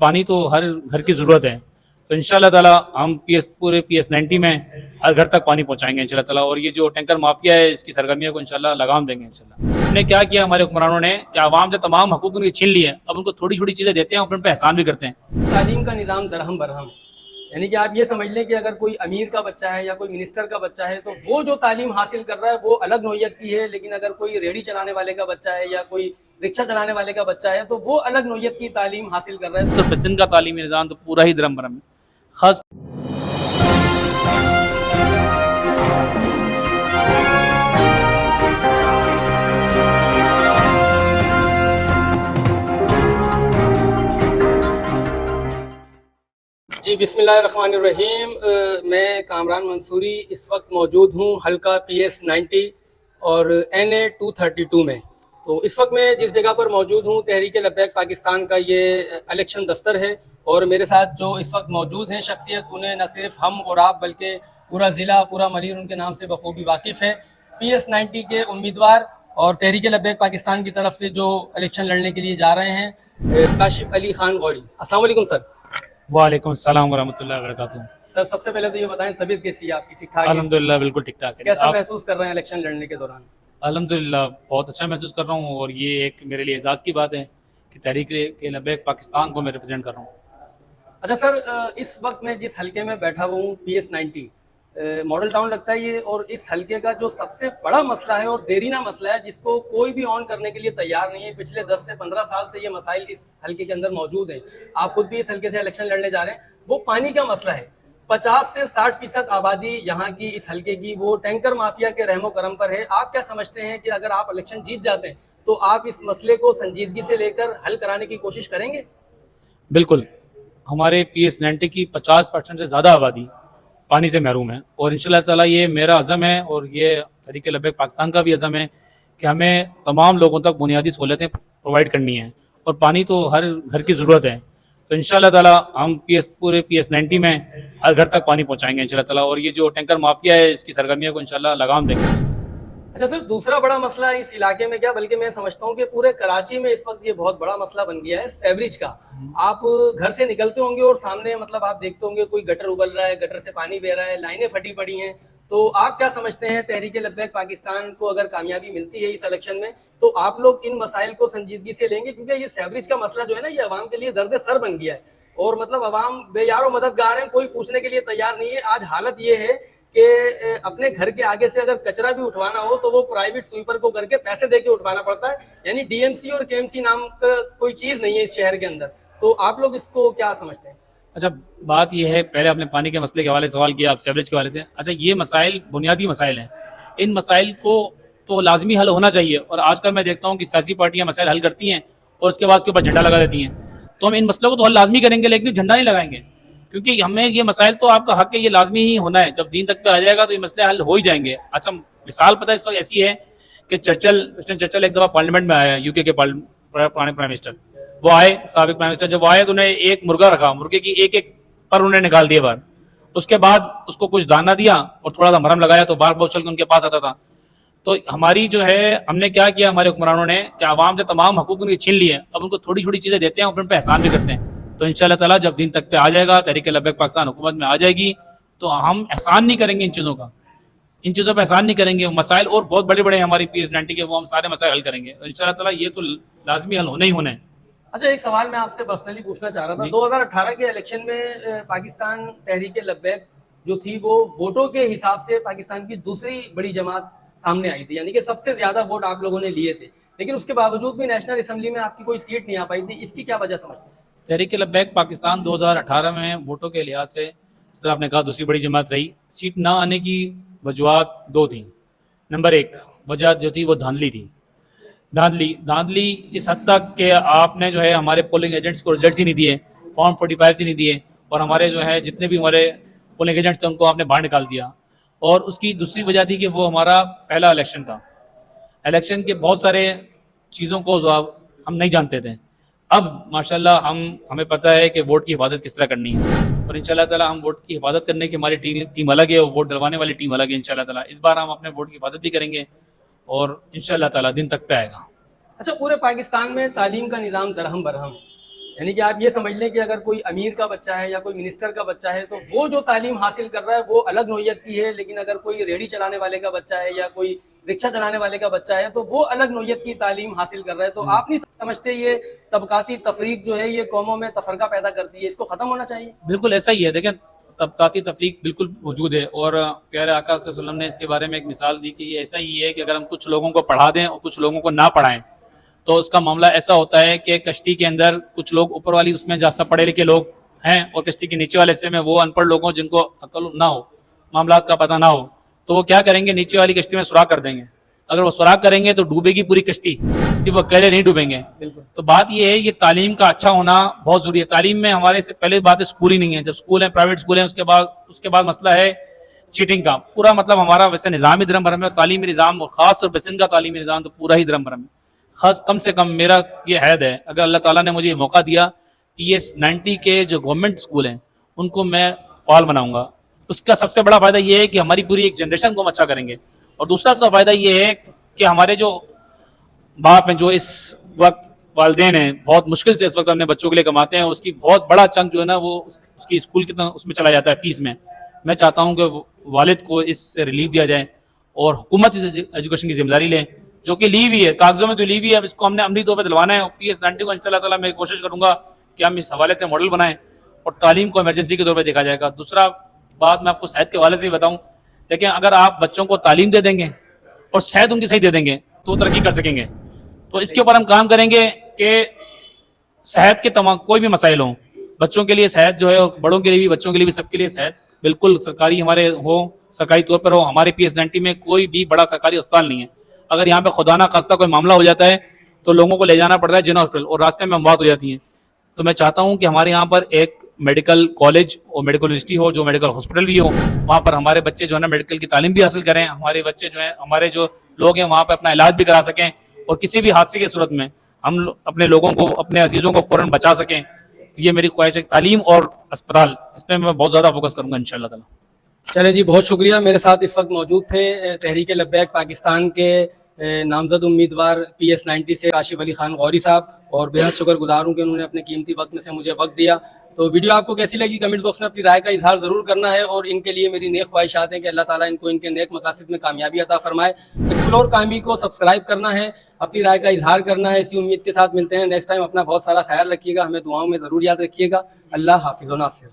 पानी तो हर घर की ज़रूरत है, तो इंशाल्लाह ताला हम पूरे PS90 में हर घर तक पानी पहुंचाएंगे इंशाल्लाह ताला। और ये जो टैंकर माफिया है इसकी सरगर्मियों को इंशाल्लाह लगाम देंगे इंशाल्लाह। हमने क्या किया, हमारे हुक्मरानों ने कि आवाम से तमाम हकूक उनके छीन लिए, अब उनको थोड़ी छोटी चीज़ें देते हैं और उन पर एहसान भी करते हैं। तालीम का निज़ाम दरहम बरहम, यानी कि आप ये समझ लें कि अगर कोई अमीर का बच्चा है या कोई मिनिस्टर का बच्चा है तो वो जो तालीम हासिल कर रहा है वो अलग नौइयत की है, लेकिन अगर कोई रेहड़ी चलाने वाले का बच्चा है या कोई रिक्शा चलाने वाले का बच्चा है तो वो अलग नौइयत की तालीम हासिल कर रहा है। सिर्फ सिंध का तालीमी निज़ाम तो पूरा ही दरम बरम है। खास जी बिस्मिल्लाहिर्रहमानिर्रहीम। मैं कामरान मंसूरी इस वक्त मौजूद हूँ हल्का PS90 और NA 232 में। तो इस वक्त मैं जिस जगह पर मौजूद हूँ तहरीक लब्बैक पाकिस्तान का ये इलेक्शन दफ्तर है, और मेरे साथ जो इस वक्त मौजूद हैं शख्सियत, उन्हें न सिर्फ हम और आप बल्कि पूरा ज़िला, पूरा मरीर उनके नाम से बखूबी वाकिफ़ है। PS90 के उम्मीदवार और तहरीक लब्बैक पाकिस्तान की तरफ से जो इलेक्शन लड़ने के लिए जा रहे हैं, काशिफ अली खान गौरी। अस्सलाम वालेकुम सर। वालेकुम सलाम वरहमतुल्लाहि वबरकातुहू। सर सबसे पहले तो ये बताएं, तबीयत कैसी है आपकी? ठीक ठाक है? अल्हम्दुलिल्लाह बिल्कुल ठीक ठाक है। कैसा महसूस कर रहे हैं इलेक्शन लड़ने के दौरान? अल्हम्दुलिल्लाह बहुत अच्छा महसूस कर रहा हूँ, और ये एक मेरे लिए एजाज़ की बात है कि तहरीक लब्बैक पाकिस्तान को मैं रिप्रेजेंट कर रहा हूँ। अच्छा सर, इस वक्त मैं जिस हलके में बैठा हुआ हूँ PS90 मॉडल टाउन लगता है ये, और इस हलके का जो सबसे बड़ा मसला है और देरीना मसला है जिसको कोई भी ऑन करने के लिए तैयार नहीं है, पिछले 10 से 15 साल से ये मसाइल इस हलके के अंदर मौजूद हैं। आप खुद भी इस हलके से इलेक्शन लड़ने जा रहे हैं। वो पानी का मसला है। 50 से 60% आबादी यहाँ की इस हलके की वो टैंकर माफिया के रहमो करम पर है। आप क्या समझते हैं कि अगर आप इलेक्शन जीत जाते हैं तो आप इस मसले को संजीदगी से लेकर हल कराने की कोशिश करेंगे? बिल्कुल, हमारे PS90 की 50% से ज़्यादा आबादी पानी से महरूम है, और इंशाल्लाह ताला ये मेरा अज़म है और ये तहरीक लब्बैक पाकिस्तान का भी अज़म है कि हमें तमाम लोगों तक बुनियादी सहूलतें प्रोवाइड करनी हैं, और पानी तो हर घर की ज़रूरत है। तो इंशाल्लाह ताला हम पूरे PS90 में हर घर तक पानी पहुंचाएंगे इंशाल्लाह ताला, और ये जो टैंकर माफिया है इसकी सरगर्मियों को इंशाल्लाह लगाम देंगे। अच्छा सर, दूसरा बड़ा मसला इस इलाके में क्या, बल्कि मैं समझता हूँ कि पूरे कराची में इस वक्त ये बहुत बड़ा मसला बन गया है सेवरेज का। आप घर से निकलते होंगे और सामने मतलब आप देखते होंगे कोई गटर उबल रहा है, गटर से पानी बह रहा है, लाइनें फटी पड़ी हैं। तो आप क्या समझते हैं, तहरीक लब्बैक पाकिस्तान को अगर कामयाबी मिलती है इस इलेक्शन में तो आप लोग इन मसाइल को संजीदगी से लेंगे? क्योंकि ये सेवरेज का मसला जो है ना, ये अवाम के लिए दर्द सर बन गया है, और मतलब अवाम बेयारो मददगार हैं, कोई पूछने के लिए तैयार नहीं है। आज हालत ये है कि अपने घर के आगे से अगर कचरा भी उठवाना हो तो वो प्राइवेट स्वीपर को करके पैसे देके उठवाना पड़ता है। यानी DMC और KMC नाम का कोई चीज नहीं है इस शहर के अंदर। तो आप लोग इसको क्या समझते हैं? अच्छा, बात यह है, पहले आपने पानी के मसले के हवाले से सवाल किया, आप सेवरेज के हवाले से। अच्छा, ये मसाइल बुनियादी मसाइल हैं, इन मसाइल को तो लाजमी हल होना चाहिए। और आजकल मैं देखता हूँ कि सियासी पार्टियाँ मसाइल हल करती हैं और उसके बाद उसके ऊपर झंडा लगा देती हैं। तो हम इन मसलों को तो हल लाजमी करेंगे, लेकिन झंडा नहीं लगाएंगे, क्योंकि हमें ये मसाइल तो आपका हक है, ये लाजमी ही होना है। जब दीन तक पे आ जाएगा तो ये मसले हल हो ही जाएंगे। अच्छा, मिसाल पता है इस वक्त ऐसी है कि चर्चिल एक दफ़ा पार्लियामेंट में आया, UK के पुराने प्राइम मिनिस्टर, वो आए, साबिक प्राइम मिनिस्टर, जब वो आए तो उन्हें एक मुर्गा रखा, मुर्गे की एक पर उन्हें निकाल दिया बाहर। उसके बाद उसको कुछ दाना दिया और थोड़ा सा मरहम लगाया तो बार बार चल के उनके पास आता था। तो हमारी जो है, हमने क्या किया, हमारे हुक्मरानों ने कि आवाम से तमाम हकूक उनके छीन लिए, अब उनको थोड़ी छोटी चीज़ें देते हैं और उन पर एहसान भी करते हैं। तो इंशाल्लाह ताला जब दिन तक पे आ जाएगा, तहरीक लब्बैक पाकिस्तान हुकूमत में आ जाएगी, तो हम एहसान नहीं करेंगे इन चीज़ों का, इन चीज़ों पर एहसान नहीं करेंगे। मसाइल और बहुत बड़े बड़े हैं हमारी PS90 के, वो हम सारे मसाइल हल करेंगे इंशाल्लाह ताला। ये तो लाजमी हल होने ही होने हैं। अच्छा, एक सवाल मैं आपसे पर्सनली पूछना चाह रहा था। 2018 के इलेक्शन में पाकिस्तान तहरीक लब्बैक जो थी वो वोटों के हिसाब से पाकिस्तान की दूसरी बड़ी जमात सामने आई थी, यानी कि सबसे ज्यादा वोट आप लोगों ने लिए थे, लेकिन उसके बावजूद भी नेशनल असेंबली में आपकी कोई सीट नहीं आ पाई थी। इसकी क्या वजह समझते हैं? तहरीक लब्बैक पाकिस्तान 2018 में वोटों के लिहाज से, जिस तरह आपने कहा, दूसरी बड़ी जमात रही। सीट ना आने की वजूहत दो थी। नंबर एक वजह जो थी वो धांधली थी। धांधली इस हद तक कि आपने जो है हमारे पोलिंग एजेंट्स को रिजल्ट ही नहीं दिए, फॉर्म 45 ही नहीं दिए, और हमारे जो है जितने भी हमारे पोलिंग एजेंट्स थे उनको आपने बाहर निकाल दिया। और उसकी दूसरी वजह थी कि वो हमारा पहला इलेक्शन था। इलेक्शन के बहुत सारे चीज़ों को हम नहीं जानते थे। अब माशाल्लाह हमें पता है कि वोट की हिफाजत किस तरह करनी है, और इंशाल्लाह ताला हम वोट की हिफाजत करने की हमारी टीम अलग है और वोट डलवाने वाली टीम अलग है। इंशाल्लाह ताला इस बार हम अपने वोट की हिफाजत भी करेंगे और इंशाल्लाह ताला दिन तक पे आएगा। अच्छा, पूरे पाकिस्तान में तालीम का निज़ाम दरहम बरहम, یعنی کہ آپ یہ سمجھ لیں کہ اگر کوئی امیر کا بچہ ہے یا کوئی منسٹر کا بچہ ہے تو وہ جو تعلیم حاصل کر رہا ہے وہ الگ نوعیت کی ہے، لیکن اگر کوئی ریڑھی چلانے والے کا بچہ ہے یا کوئی رکشہ چلانے والے کا بچہ ہے تو وہ الگ نوعیت کی تعلیم حاصل کر رہا ہے. تو آپ نہیں سمجھتے یہ طبقاتی تفریق جو ہے یہ قوموں میں تفرقہ پیدا کرتی ہے، اس کو ختم ہونا چاہیے؟ بالکل ایسا ہی ہے. دیکھیں طبقاتی تفریق بالکل موجود ہے، اور پیارے آقا صلی اللہ علیہ وسلم نے اس کے بارے میں ایک مثال دی کہ یہ ایسا ہی ہے کہ اگر ہم کچھ لوگوں کو پڑھا دیں اور کچھ لوگوں کو نہ پڑھائیں تو اس کا معاملہ ایسا ہوتا ہے کہ کشتی کے اندر کچھ لوگ اوپر والی اس میں جیسا پڑھے لکھے لوگ ہیں اور کشتی کے نیچے والے حصے میں وہ ان پڑھ لوگوں جن کو عقل نہ ہو، معاملات کا پتہ نہ ہو، تو وہ کیا کریں گے، نیچے والی کشتی میں سوراخ کر دیں گے. اگر وہ سوراخ کریں گے تو ڈوبے گی پوری کشتی، صرف وہ اکیلے نہیں ڈوبیں گے. بالکل. تو بات یہ ہے یہ تعلیم کا اچھا ہونا بہت ضروری ہے. تعلیم میں ہمارے سے پہلے بات ہے اسکول ہی نہیں ہے. جب اسکول ہیں پرائیویٹ اسکول ہیں اس کے بعد مسئلہ ہے چیٹنگ کا. پورا مطلب ہمارا ویسے نظام ہی درم بھرم ہے، تعلیمی نظام اور خاص طور پہ سندھ کا تعلیمی نظام تو پورا ہی درم بھرم ہے. خاص کم سے کم میرا یہ عہد ہے اگر اللہ تعالیٰ نے مجھے یہ موقع دیا PS90 کے جو گورنمنٹ اسکول ہیں ان کو میں فعال بناؤں گا. اس کا سب سے بڑا فائدہ یہ ہے کہ ہماری پوری ایک جنریشن کو ہم اچھا کریں گے، اور دوسرا اس کا فائدہ یہ ہے کہ ہمارے جو باپ ہیں جو اس وقت والدین ہیں بہت مشکل سے اس وقت اپنے بچوں کے لیے کماتے ہیں، اس کی بہت بڑا چنک جو ہے نا وہ اس کی اسکول کی اس میں چلا جاتا ہے فیس میں. میں چاہتا ہوں کہ والد کو اس سے ریلیف دیا جائے اور حکومت اس ایجوکیشن کی ذمہ داری لے جو کہ لی ہوئی ہے، کاغذوں میں تو لی ہوئی ہے. اب اس کو ہم نے عملی طور پہ دلوانا ہے. اور PS90 کو انشاءاللہ تعالیٰ میں کوشش کروں گا کہ ہم اس حوالے سے ماڈل بنائیں اور تعلیم کو ایمرجنسی کے طور پہ دیکھا جائے گا. دوسرا بات میں آپ کو صحت کے حوالے سے بھی بتاؤں. دیکھیں اگر آپ بچوں کو تعلیم دے دیں گے اور صحت ان کی صحیح دے دیں گے تو وہ ترقی کر سکیں گے. تو اس کے اوپر ہم کام کریں گے کہ صحت کے تمام کوئی بھی مسائل ہوں، بچوں کے لیے صحت جو ہے بڑوں کے لیے بھی بچوں کے لیے بھی سب کے لیے صحت بالکل سرکاری ہمارے ہو، سرکاری طور پر ہو. ہمارے PS90 میں کوئی بھی بڑا سرکاری اسپتال نہیں ہے. اگر یہاں پہ خدا نہ خواستہ کوئی معاملہ ہو جاتا ہے تو لوگوں کو لے جانا پڑتا ہے جنا ہاسپٹل اور راستے میں اموات ہو جاتی ہیں. تو میں چاہتا ہوں کہ ہمارے یہاں پر ایک میڈیکل کالج اور میڈیکل یونیورسٹی ہو جو میڈیکل ہاسپٹل بھی ہو، وہاں پر ہمارے بچے جو ہے نا میڈیکل کی تعلیم بھی حاصل کریں، ہمارے بچے جو ہیں ہمارے جو لوگ ہیں وہاں پہ اپنا علاج بھی کرا سکیں اور کسی بھی حادثے کی صورت میں ہم اپنے لوگوں کو اپنے عزیزوں کو فوراً بچا سکیں. یہ میری خواہش ہے. تعلیم اور اسپتال اس پہ میں بہت زیادہ فوکس کروں گا انشاءاللہ تعالیٰ. چلے جی، بہت شکریہ. میرے ساتھ اس وقت موجود تھے تحریک لبیک پاکستان کے نامزد امیدوار PS90 سے کاشف علی خان غوری صاحب، اور بے حد شکر گزار ہوں کہ انہوں نے اپنے قیمتی وقت میں سے مجھے وقت دیا. تو ویڈیو آپ کو کیسی لگی کمنٹ باکس میں اپنی رائے کا اظہار ضرور کرنا ہے، اور ان کے لیے میری نیک خواہشات ہیں کہ اللہ تعالیٰ ان کو ان کے نیک مقاصد میں کامیابی عطا فرمائے. ایکسپلور کامی کو سبسکرائب کرنا ہے، اپنی رائے کا اظہار کرنا ہے. اسی امید کے ساتھ ملتے ہیں نیکسٹ ٹائم. اپنا بہت سارا خیال رکھیے گا، ہمیں دعاؤں میں ضرور یاد رکھیے گا. اللہ حافظ و ناصر.